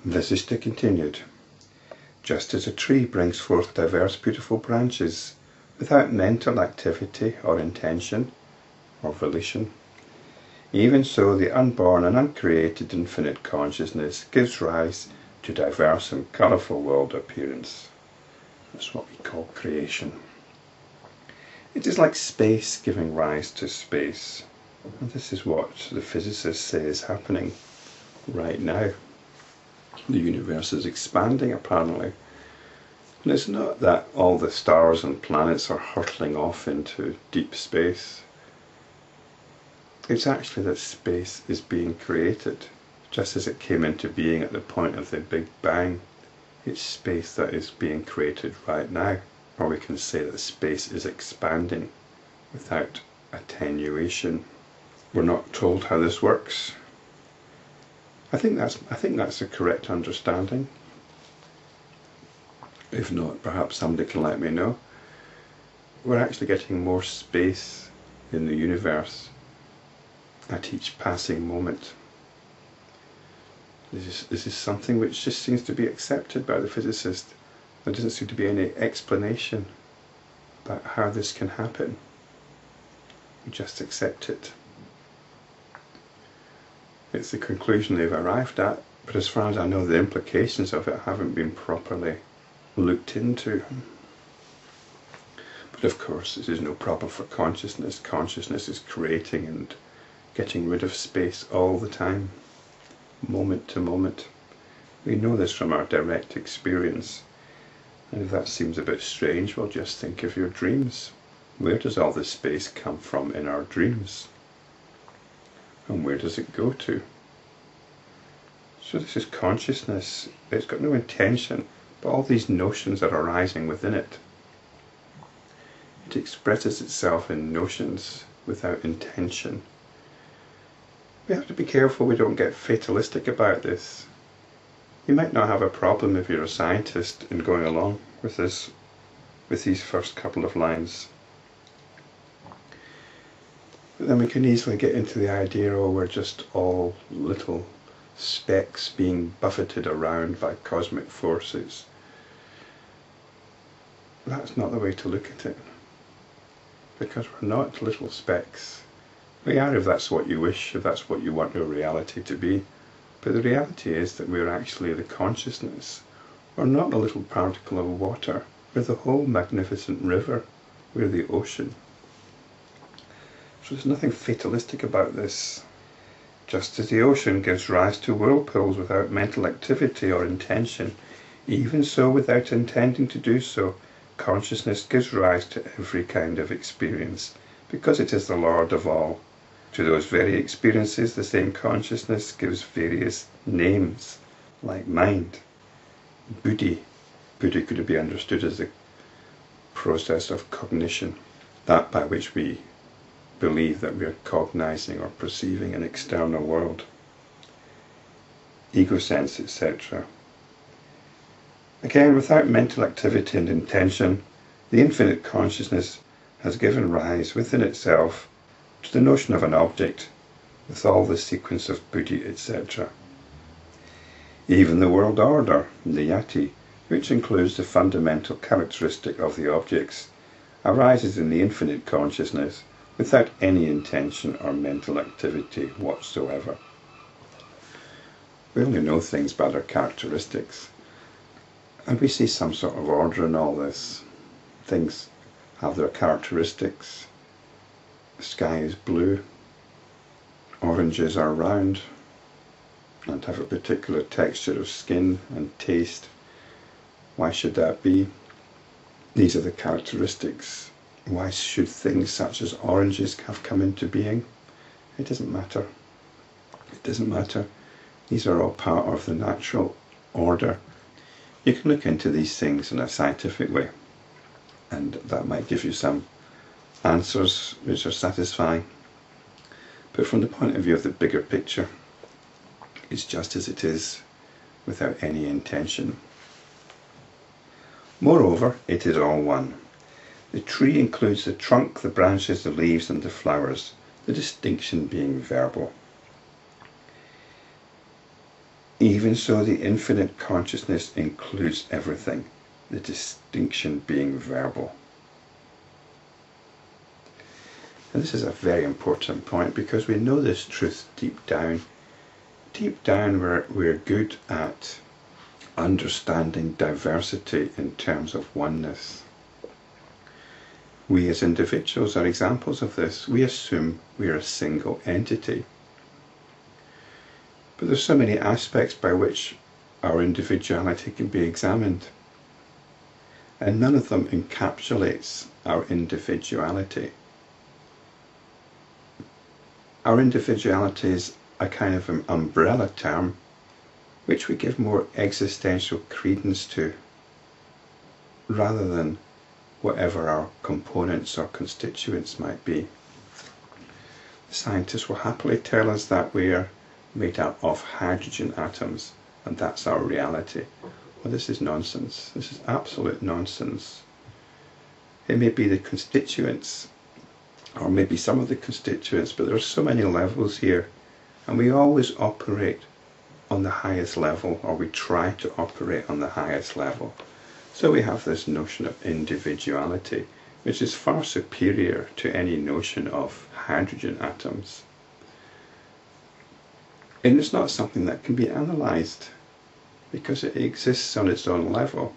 Vasistha continued, just as a tree brings forth diverse beautiful branches without mental activity or intention or volition, even so the unborn and uncreated infinite consciousness gives rise to diverse and colourful world appearance. That's what we call creation. It is like space giving rise to space. And this is what the physicists say is happening right now. The universe is expanding apparently. And it's not that all the stars and planets are hurtling off into deep space. It's actually that space is being created, just as it came into being at the point of the Big Bang. It's space that is being created right now. Or we can say that space is expanding without attenuation. We're not told how this works. I think that's the correct understanding. If not, perhaps somebody can let me know. We're actually getting more space in the universe at each passing moment. This is something which just seems to be accepted by the physicist. There doesn't seem to be any explanation about how this can happen. We just accept it. It's the conclusion they've arrived at, but as far as I know, the implications of it haven't been properly looked into. But of course, this is no problem for consciousness. Consciousness is creating and getting rid of space all the time, moment to moment. We know this from our direct experience. And if that seems a bit strange, well, just think of your dreams. Where does all this space come from in our dreams? And where does it go to? So this is consciousness. It's got no intention, but all these notions are arising within it. It expresses itself in notions without intention. We have to be careful we don't get fatalistic about this. You might not have a problem if you're a scientist in going along with this, with these first couple of lines. But then we can easily get into the idea, oh, we're just all little specks being buffeted around by cosmic forces. That's not the way to look at it. Because we're not little specks. We are if that's what you wish, if that's what you want your reality to be. But the reality is that we're actually the consciousness. We're not a little particle of water. We're the whole magnificent river. We're the ocean. So there's nothing fatalistic about this. Just as the ocean gives rise to whirlpools without mental activity or intention, even so, without intending to do so, consciousness gives rise to every kind of experience, because it is the Lord of all. To those very experiences, the same consciousness gives various names, like mind, buddhi. Buddhi could be understood as the process of cognition, that by which we believe that we are cognizing or perceiving an external world. Egosense, etc. Again, without mental activity and intention, the infinite consciousness has given rise within itself to the notion of an object with all the sequence of buddhi, etc. Even the world order, niyati, which includes the fundamental characteristic of the objects, arises in the infinite consciousness without any intention or mental activity whatsoever. We only know things by their characteristics, and we see some sort of order in all this. Things have their characteristics. The sky is blue, oranges are round and have a particular texture of skin and taste. Why should that be? These are the characteristics. Why should things such as oranges have come into being? It doesn't matter. It doesn't matter. These are all part of the natural order. You can look into these things in a scientific way, and that might give you some answers which are satisfying. But from the point of view of the bigger picture, it's just as it is, without any intention. Moreover, it is all one. The tree includes the trunk, the branches, the leaves and the flowers, the distinction being verbal. Even so, the infinite consciousness includes everything, the distinction being verbal. And this is a very important point because we know this truth deep down. Deep down we're good at understanding diversity in terms of oneness. We as individuals are examples of this. We assume we're a single entity. But there's so many aspects by which our individuality can be examined. And none of them encapsulates our individuality. Our individuality is a kind of an umbrella term which we give more existential credence to rather than whatever our components or constituents might be. Scientists will happily tell us that we are made up of hydrogen atoms and that's our reality. Well, this is nonsense. This is absolute nonsense. It may be the constituents, or maybe some of the constituents, but there are so many levels here, and we always operate on the highest level, or we try to operate on the highest level. So we have this notion of individuality, which is far superior to any notion of hydrogen atoms. And it's not something that can be analysed, because it exists on its own level.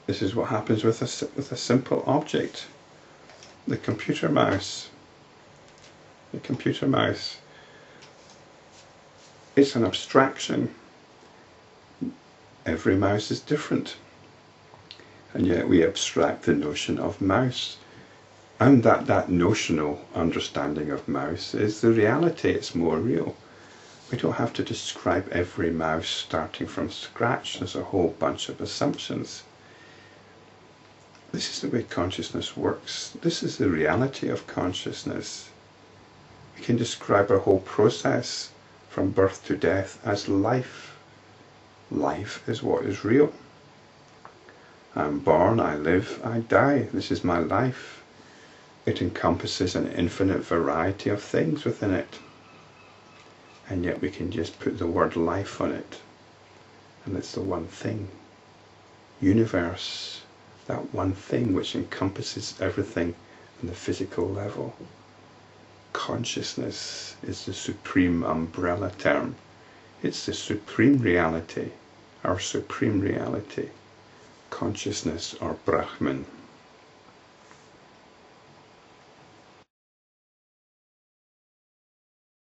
This is what happens with a simple object. The computer mouse. The computer mouse. It's an abstraction. Every mouse is different. And yet we abstract the notion of mouse. And that notional understanding of mouse is the reality. It's more real. We don't have to describe every mouse starting from scratch. There's a whole bunch of assumptions. This is the way consciousness works. This is the reality of consciousness. We can describe our whole process from birth to death as life. Life is what is real. I'm born, I live, I die. This is my life. It encompasses an infinite variety of things within it. And yet we can just put the word life on it. And it's the one thing. Universe. That one thing which encompasses everything on the physical level. Consciousness is the supreme umbrella term. It's the supreme reality, our supreme reality. Consciousness or Brahman.